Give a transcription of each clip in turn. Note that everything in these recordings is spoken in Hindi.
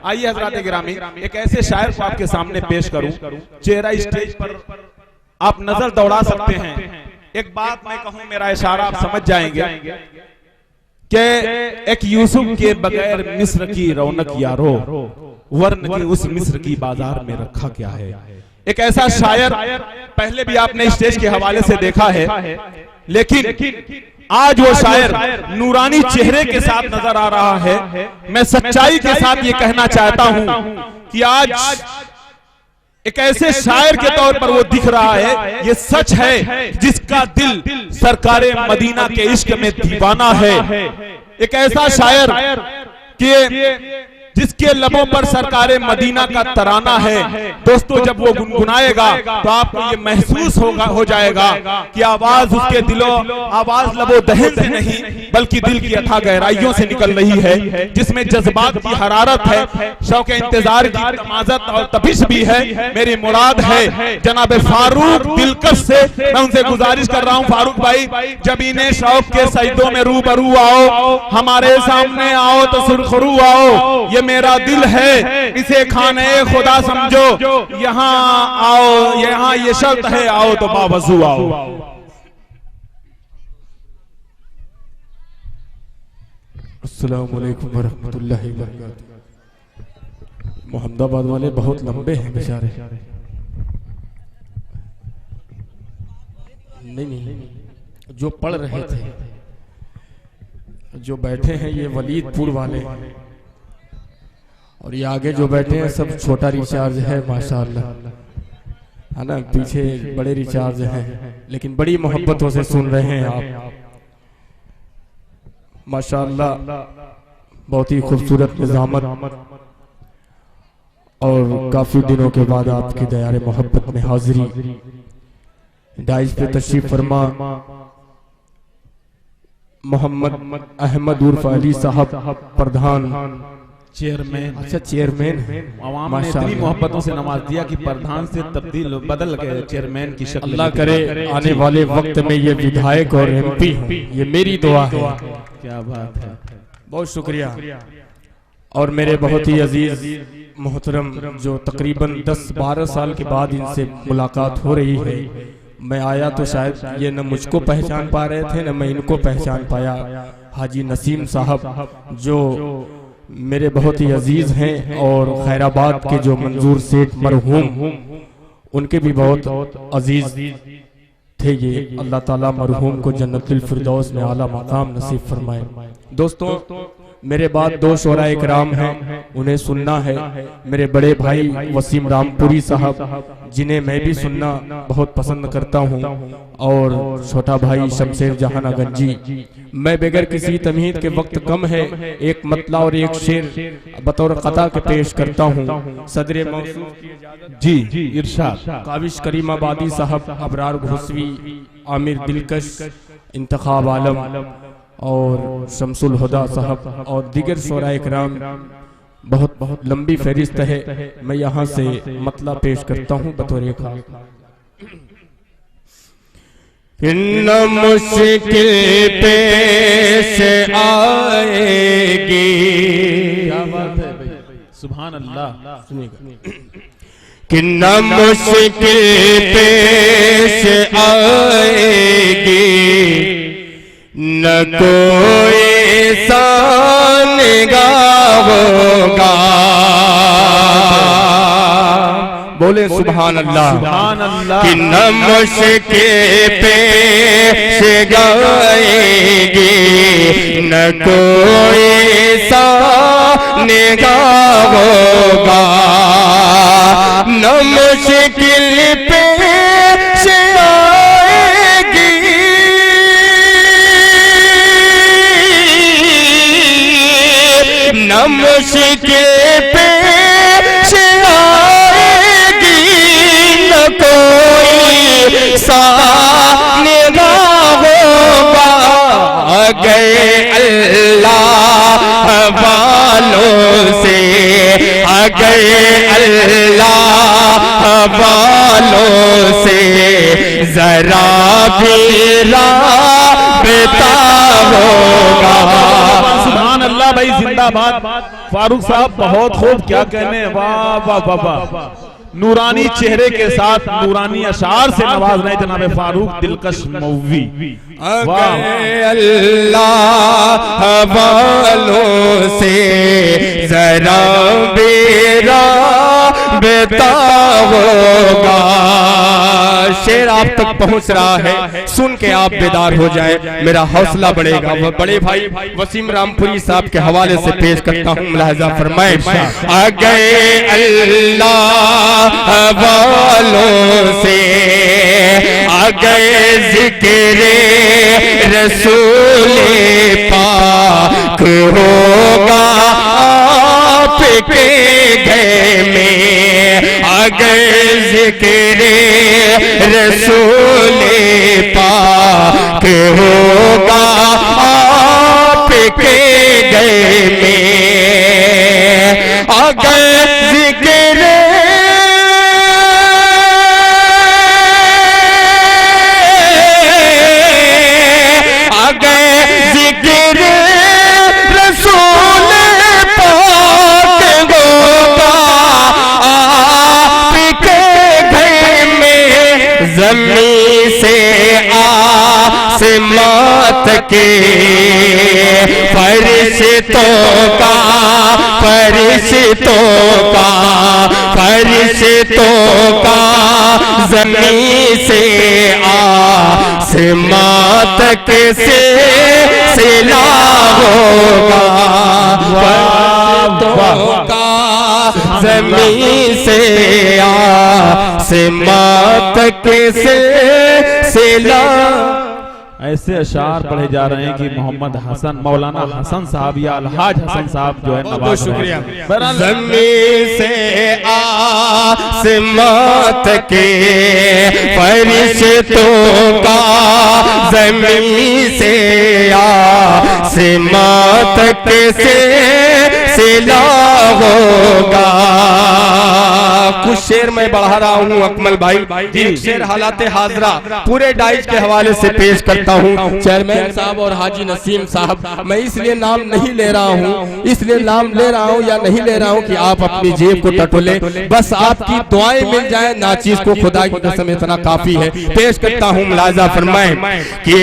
आइए हजरात गिरामी, एक ऐसे शायर को आपके सामने पेश करूं, चेहरा स्टेज पर आप नजर दौड़ा सकते हैं। एक बात मैं कहूं, मेरा इशारा आप समझ जाएंगे कि एक यूसुफ के बगैर मिस्र की रौनक यारो, वरन की उस मिस्र की बाजार में रखा क्या है। एक ऐसा शायर पहले भी आपने स्टेज के हवाले से देखा है, लेकिन आज वो शायर नूरानी चेहरे के साथ नजर आ रहा है। मैं सच्चाई के साथ ये कहना चाहता हूं कि आज एक ऐसे शायर के तौर पर वो दिख रहा है। ये सच है जिसका दिल सरकारे मदीना के इश्क में दीवाना है। एक ऐसा शायर कि जिसके लबों पर सरकारे मदीना का तराना है। दोस्तों, जब वो गुनगुनाएगा तो आपको ये महसूस हो जाएगा कि आवाज उसके आवाज लबो दहन से नहीं बल्कि दिल की अथाह गहराइयों से निकल रही है, जिसमें जज्बात की हरारत है, शौक इंतजार की तमाज़त और तपिश भी है। मेरी मुराद है जनाब फारूक दिलकश से मैं उनसे गुजारिश कर रहा हूं, फारूक भाई जब इन्हें शौक के सजदों में रूबरू आओ, हमारे सामने आओ तो सुरखरू आओ। ये मेरा दिल है, इसे खाने खुदा समझो, यहाँ आओ, यहाँ ये शर्त है आओ तो बावजू आओ। अस्सलाम वालेकुम वरहमतुल्लाहि वबरकातुहू। मोहम्मदाबाद वाले बहुत लंबे हैं बेचारे। नहीं, जो पढ़ रहे थे, जो बैठे हैं ये वलीदपुर वाले, और ये आगे जो बैठे हैं सब छोटा रिचार्ज है माशाअल्लाह, है ना। पीछे बड़े रिचार्ज हैं, लेकिन बड़ी मोहब्बतों से सुन रहे हैं आप माशाअल्लाह। बहुत ही खूबसूरत निज़ामत, और काफी दिनों के बाद आपकी दयारे मोहब्बत में हाजिरी। डाइस पे तशरीफ फरमा मोहम्मद अहमद उर्फ अली साहब, प्रधान चेयरमैन। अच्छा, चेयरमैन आवाम ने इतनी मोहब्बतों से नवाज दिया कि प्रधान से तब्दील बदल गए चेयरमैन की शक्ल। अल्लाह करे आने वाले वक्त में ये विधायक और एमपी हो, ये मेरी दुआ है। क्या बात है, बहुत शुक्रिया। और मेरे बहुत ही अजीज मोहतरम जो तकरीबन 10-12 साल के बाद इनसे मुलाकात हो रही है। मैं आया तो शायद ये न मुझको पहचान पा रहे थे न मैं इनको पहचान पाया। हाजी नसीम साहब जो मेरे बहुत ही अजीज हैं, और खैराबाद के जो मंजूर सेठ मरहूम, उनके भी बहुत अजीज थे ये। अल्लाह ताला मरहूम को जन्नतुल फिरदौस में आला मकाम नसीब फरमाए। दोस्तों, मेरे बाद दो शोरा इकराम हैं, उन्हें सुनना है। मेरे बड़े भाई वसीम रामपुरी साहब, जिन्हें मैं भी सुनना बहुत पसंद करता हूं, और छोटा भाई शमशेर जहान गंजी। मैं बगैर किसी तमहीद के, वक्त कम है, एक मतला और एक शेर बतौर कता के पेश करता हूं। सदर मौसूफ जी इरशाद काविश करीमाबादी साहब, अबरार घोसवी, आमिर दिलकश, इंतखाब आलम और शमसुल हुदा साहब और दीगर शोरा इकराम। बहुत बहुत लंबी फहरिस्त है, मैं यहाँ से मतला पेश करता हूँ बतौर इन मुश्किल पेश आएगी। क्या बात है भाई, सुभान अल्लाह। सुनिएगा, किन्न मुश्किल पेश आएगी, न कोई सान होगा। बोले सुभान अल्लाह, सुभान अल्लाह। कि न मुश्किल पेश आएगी, न कोई सान होगा, न मुश्किल पेश आएगी, न मुश्किल पेश आएगी, न कोई सामना होगा। गए अल्लाह वालों से, गए अल्लाह वालों से, जरा भी राबता होगा। सुभान अल्लाह, अल्लाह भाई जिंदाबाद। फारूक साहब बहुत खूब, क्या कहने, वाह वाह वाह वाह। नूरानी चेहरे के साथ नूरानी अशार से नवाज रहे जनाब फारूक दिलकश मौवी। अल्लाह वालों से जरा बेरा बताओगा, शेर आप तक पहुंच रहा है, सुन के आप बेदार हो जाए, मेरा हौसला बढ़ेगा। वह बड़े भाई वसीम रामपुरी साहब के हवाले से पेश करता हूँ, मुलाहिजा फरमाए। आ गए अल्लाह वालों से, आ गए जिक्रे रसूले पाक होगा आपके घर में, आ गए जिक्रे रसूले पाक होगा आपके घर में, आ गए जिक्रे ज़मीं से आसमां तक फरिश्तों का ज़मीं से आसमां तक से सिला होगा, फरिश्तों का ज़मीं से आसमां तक से सिला। ऐसे अशार पढ़े जा रहे हैं कि मोहम्मद हसन, मौलाना हसन साहब या अलहाज हसन साहब जो है नवाज, शुक्रिया। ज़मीन से आसमां तक फरिश्तों का, ज़मीन से आसमां तक से सिला होगा। कुछ शेर मैं बढ़ा रहा हूँ अकमल भाई, एक शेर हालाते हाजरा पूरे डाइज के हवाले से पेश करता हूँ। चेयरमैन साहब और हाजी नसीम साहब, मैं इसलिए नाम नहीं ले रहा हूँ, इसलिए नाम ले रहा हूँ या नहीं ले रहा हूँ कि आप अपनी जेब को टटोले, बस आपकी दुआएं मिल जाए, नाचीज को खुदा की कसम इतना काफी है। पेश करता हूँ, मुलाहिजा फरमाएं कि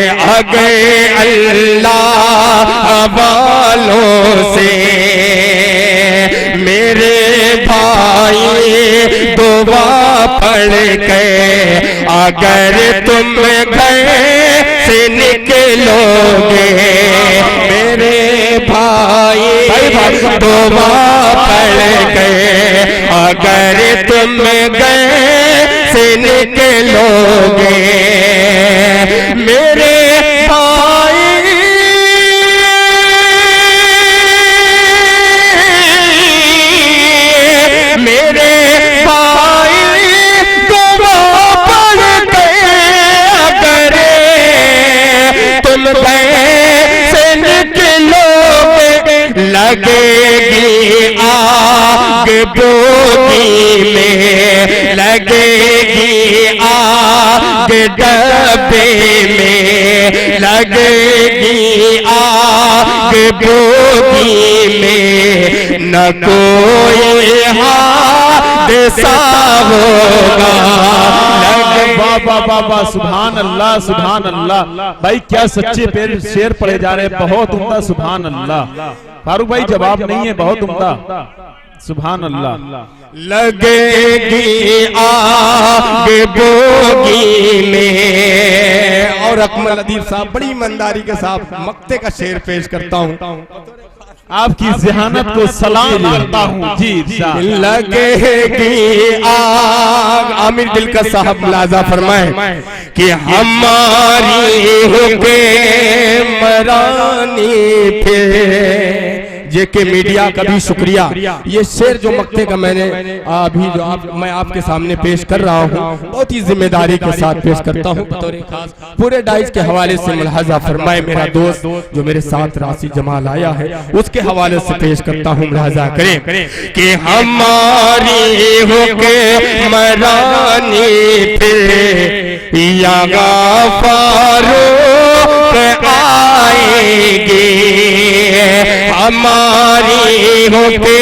आ गए अल्लाह वालों से मेरे भाई दुआ पढ़ के, अगर तुम घर से निकलोगे मेरे भाई दुआ पढ़ के, अगर तुम घर से निकलोगे मेरे लगेगी आग बोगी में, लगेगी आग डब्बे में, लगेगी आग बोगी में, न कोई हादसा होगा। बाबा बाबा सुभान अल्लाह सुभान अल्लाह। भाई क्या सच्चे शेर पढ़े जा रहे हैं, बहुत उम्दा, सुभान अल्लाह। फारूक भाई जवाब नहीं है, बहुत उम्दा, सुभान अल्लाह। लगेगी आग बोगी में। और अकमल अदीब साहब बड़ी ईमानदारी के साथ मक्ते का शेर पेश करता हूँ, आपकी ज़हानत को सलाम करता हूँ। जी लगेगी आग, आमिर दिलकश साहब मुलाजा फरमाए कि हमारी हुक्मरानी पे जेके मीडिया का भी शुक्रिया। ये शेर जो मक्ते का मैंने अभी जो मैं आपके सामने पेश कर रहा हूँ, बहुत ही जिम्मेदारी के साथ पेश करता हूँ बतौर खास पूरे डाइज के हवाले से। मुलाहाजा फरमाए, मेरा दोस्त जो मेरे साथ राशि जमाल आया है उसके हवाले से पेश करता हूँ, मुलाहाजा करें कि हमारी हुक्मरानी पे या फारूक आएंगे, हमारी हो के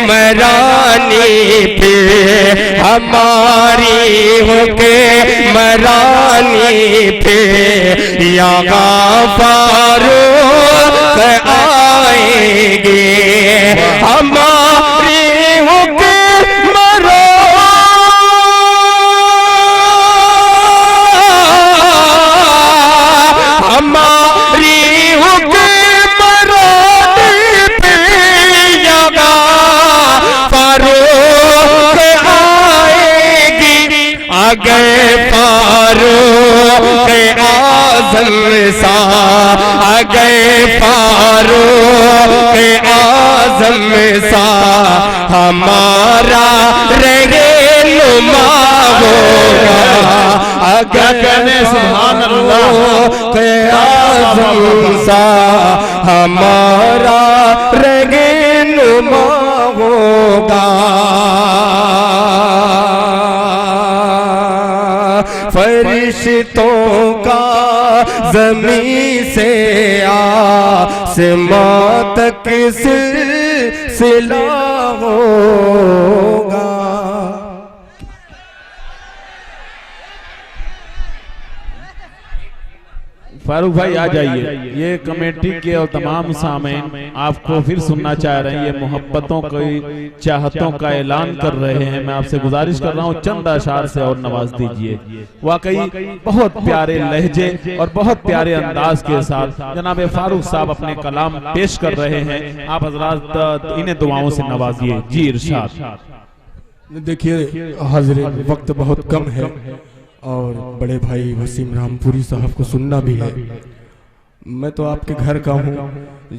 मरानी पे, हमारी हो के मरानी पे या फारूक आएंगे, हमारी हो के हमारी हो के मरानी पे या फारूक आएगी, अगर फारूक आज़म सा, अगर फारूक आज़म सा हमारा रहनुमा होगा, अगर सुभान अल्लाह आज़म सा हमारा रहनुमा होगा। फरिश्तों का ज़मीन से आसमां तक सिलसिला होगा। फारूक भाई आ जाइए। ये कमेटी के और तमाम सामीन आपको फिर सुनना चाह रहे हैं, ये मोहब्बतों की चाहतों का ऐलान कर रहे हैं। मैं आपसे गुजारिश कर रहा हूँ चंद अशार से और नवाज दीजिए। वाकई बहुत प्यारे लहजे और बहुत प्यारे अंदाज के साथ जनाब फारूक साहब अपने कलाम पेश कर रहे हैं। आप हजरात इन्हें दुआओं से नवाजिए। जी इरशाद। देखिए हाज़रीन, वक्त बहुत कम है और बड़े भाई वसीम रामपुरी साहब को सुनना भी है। मैं तो आपके घर का हूँ,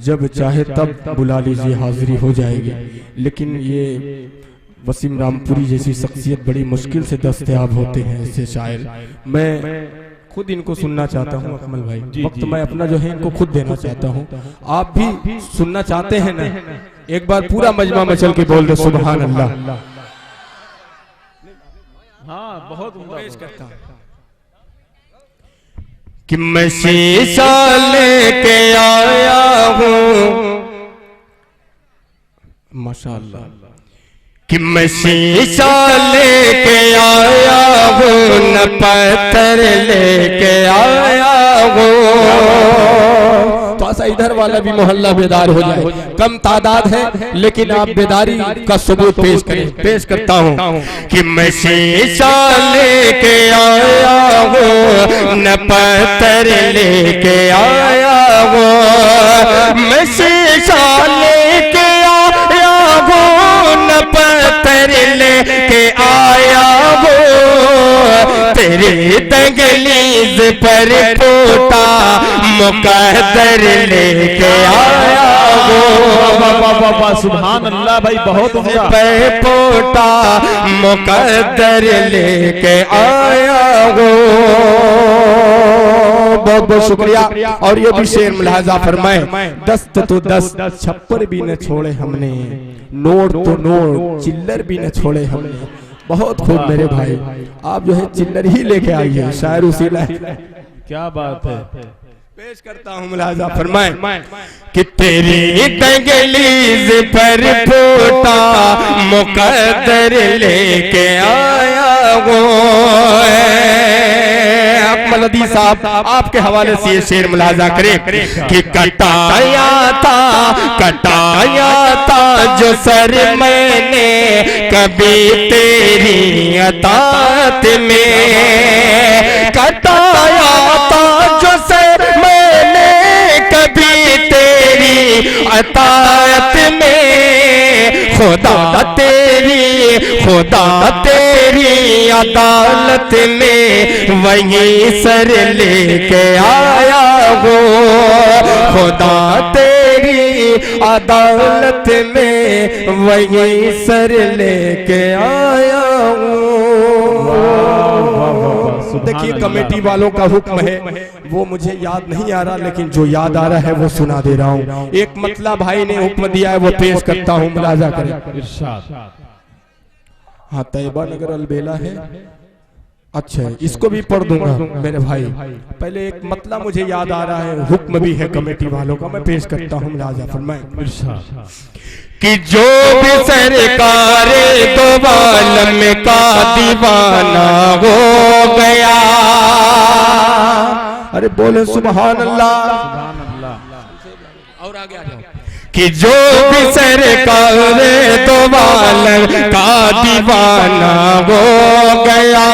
जब चाहे तब बुला लीजिए, हाजिरी हो जाएगी। लेकिन ये वसीम रामपुरी जैसी शख्सियत बड़ी मुश्किल से दस्तयाब होते हैं ऐसे शायर। मैं खुद इनको सुनना चाहता हूँ अकमल भाई, वक्त मैं अपना जो है इनको खुद देना चाहता हूँ। आप भी सुनना चाहते हैं ना? एक बार पूरा मजमा में चल के बोल दो सुभान अल्लाह। हाँ बहुत करता कि मैं शीशा लेके आया हूँ, माशाअल्लाह, कि मैं शीशा लेके आया हूँ, न पत्थर लेके आया हूँ। थोड़ा सा इधर वाला भी मोहल्ला बेदार हो जाए, कम तादाद है लेकिन आप बेदारी का सबूत पेश करें। पेश करता हूँ कि मैं शीशा लेके आया हूँ, न पत्थर लेके आया हूँ, मैं शीशा लेके आया हूँ, न पत्थर लेके आया हूँ, तेरे दंगलीज पर टूटा मुकद्दर लेके आया हूँ। सुभान अल्लाह भाई, बहुत पे पोटा मुकद्दर लेके आया हूँ। बहुत बहुत शुक्रिया। और ये भी शेर मुलाजा फरमाए, दस्त तो दस्त छप्पर भी न छोड़े हमने, नोट तो नोट चिल्लर भी न छोड़े हमने। बहुत खूब मेरे भाई, आप जो है चिल्लर ही लेके आइए, शायर उसी क्या बात है। पेश करता हूँ मुलाजा फरमाए कि तेरी दंगलीज पर फूटा मुकद्दर लेके आया हूँ। अकमल अदी साहब आपके हवाले से ये शेर मुलाजा करें कि कटाया था जो सर मैंने कभी तेरी अतात में, कटाया था जो सर मैंने कभी तेरी अतात में, खुदा तेरी अदालत में वही सर लेके आया हो, खुदा तेरी अदालत में वही सर लेके आया हूँ। देखिए कमेटी वालों का हुक्म है, वो मुझे याद नहीं आ रहा, लेकिन जो याद आ रहा है वो सुना दे रहा हूँ। एक मतलब भाई ने हुक्म दिया है, वो पेश करता हूँ, मुलाजा करें। हाँ, तैयबा नगर अलबेला है, अच्छा इसको भी पढ़ दूंगा मेरे भाई। पहले एक मतलब मुझे याद आ रहा है, हुक्म भी है कमेटी वालों का, मैं पेश करता हूँ मुलाजा फरमाएं कि जो भी सरकार दो आलम का दीवाना हो गया, अरे बोले सुभान अल्लाह। और आगे आ जाओ कि जो भी सरकार दो आलम का दीवाना हो गया,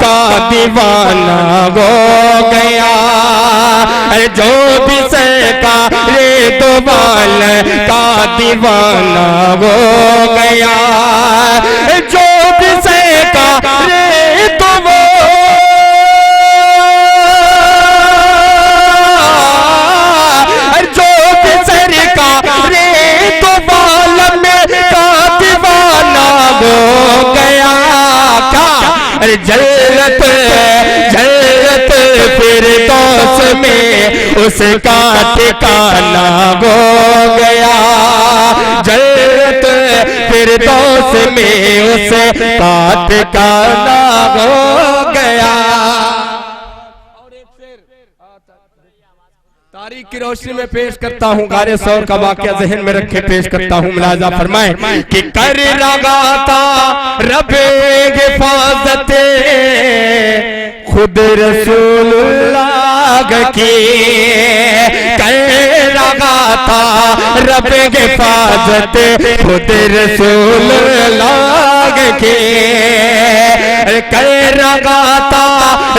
का दीवाना हो गया, जो भी सरकार दो आलम का दीवाना हो गया, जो भी सरकार दो जन्नत जन्नत फिरदौस में उसका ठिकाना हो गया, जन्नत फिरदौस में उसका ठिकाना हो गया। तारीख की रोशनी में पेश करता हूँ गारे सौर का वाकया जहन में रखे पेश करता हूँ मुलाजा फरमाए कि कर लगाता रबे हिफाजत खुद रसूलुल्लाह की, कर लगाता रबे हिफाजत खुद रसूलुल्लाह की, कर लगाता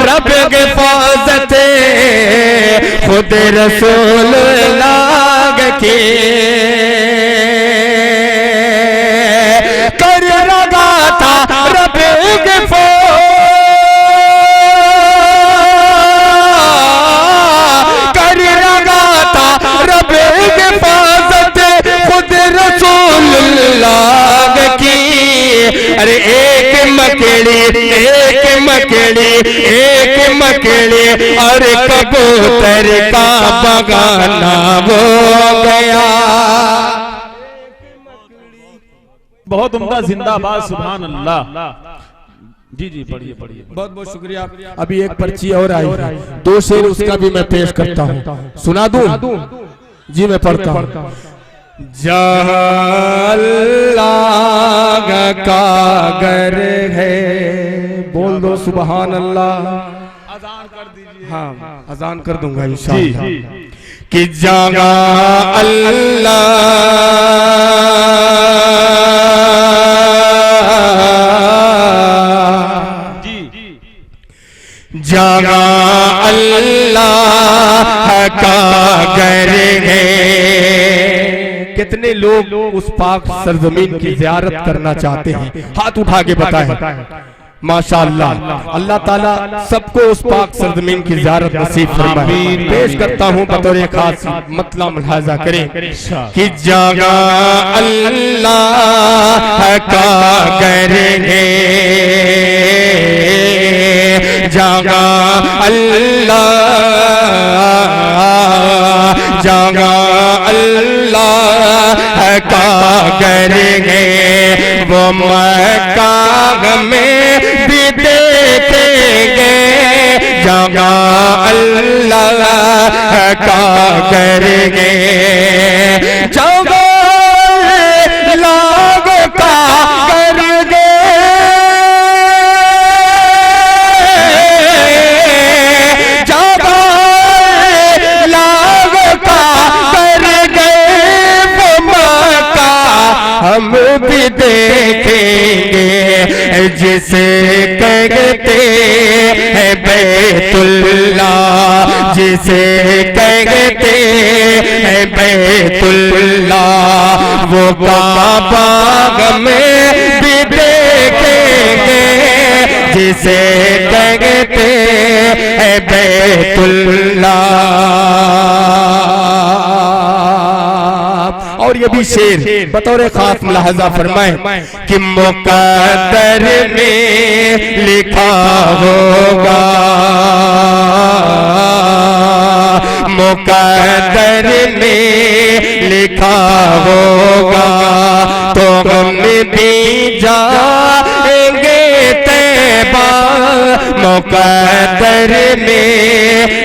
रबे हिफाजत खुद रसूलुल्लाह की, कर लगाता रब कर लगाता रब हिफाजत खुद रसूलुल्लाह की। अरे एक मकड़ी और कबूतर का बगाना हो गया। बहुत उम्दा, जिंदाबाद, सुभान अल्लाह। जी जी पढ़िए पढ़िए। बहुत बहुत शुक्रिया। अभी एक पर्ची और आई है, दो शेर उसका भी मैं पेश करता हूँ, सुना दूं? जी मैं पढ़ता हूँ। जहाँ अल्लाह का घर है, बोल दो सुभान अल्लाह। अज़ान कर दीजिए। हाँ अजान कर दूंगा इंशाअल्लाह कि जहाँ अल्लाह जहाँ अल्लाह का घर है। कितने लोग उस पाक सरजमीन की ज़ियारत करना चाहते हैं, हाथ उठा के बताएं। माशाअल्लाह, अल्लाह ताला सबको उस पाक सरजमीन की ज़ियारत नसीब फरमाए। पेश करता हूँ बतौर खास मतलब मुलाजा करें कि जहाँ अल्लाह का घर है, जहाँ अल्लाह का घर है, वो मक्का में भी देखेंगे। जहाँ अल्लाह का घर है, जहाँ अल्लाह का घर है, हम भी देखेंगे जिसे कहते हैं बैतुल्लाह, जिसे कहते हैं बैतुल्लाह, वो काबा में भी देखेंगे जिसे कहते हैं बैतुल्लाह। और ये भी शेर बतौर खास मुलाहजा फरमाएं कि मुक़द्दर में लिखा होगा, मुक़द्दर में लिखा होगा, तो हम भी जाएंगे तैबा मुक़द्दर में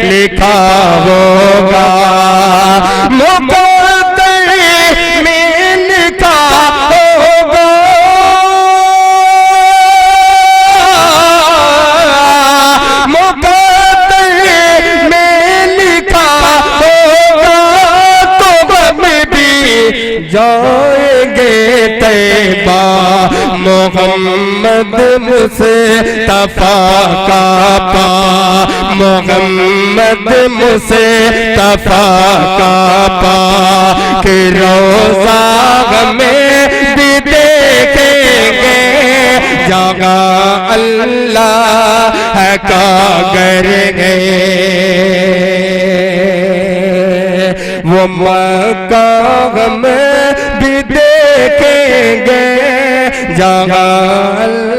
लिखा होगा, मुक़द्दर में लिखा होगा, मुक़द्दर में लिखा होगा, तो हम भी जाएंगे तैबा, मोहम्मद मुस्तफा का पा, मोहम्मद मुस्तफा का पा के रोज़ा हमें भी देखेंगे, जगह अल्लाह का करेंगे, वो मक्का हमें भी देखेंगे, जगह अल्लाह।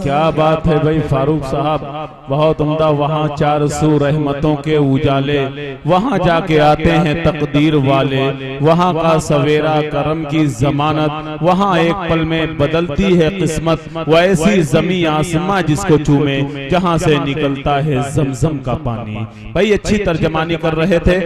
क्या बात है भाई फारूक साहब, बहुत उम्दा। वहाँ 400 रहमतों के उजाले, वहाँ जाके आते हैं तकदीर वाले, वहाँ का सवेरा करम की जमानत, वहाँ एक पल में बदलती है किस्मत, वो ऐसी जमी आसमां जिसको चूमे जहाँ से निकलता है जमजम का पानी। भाई अच्छी तर्जमानी कर रहे थे।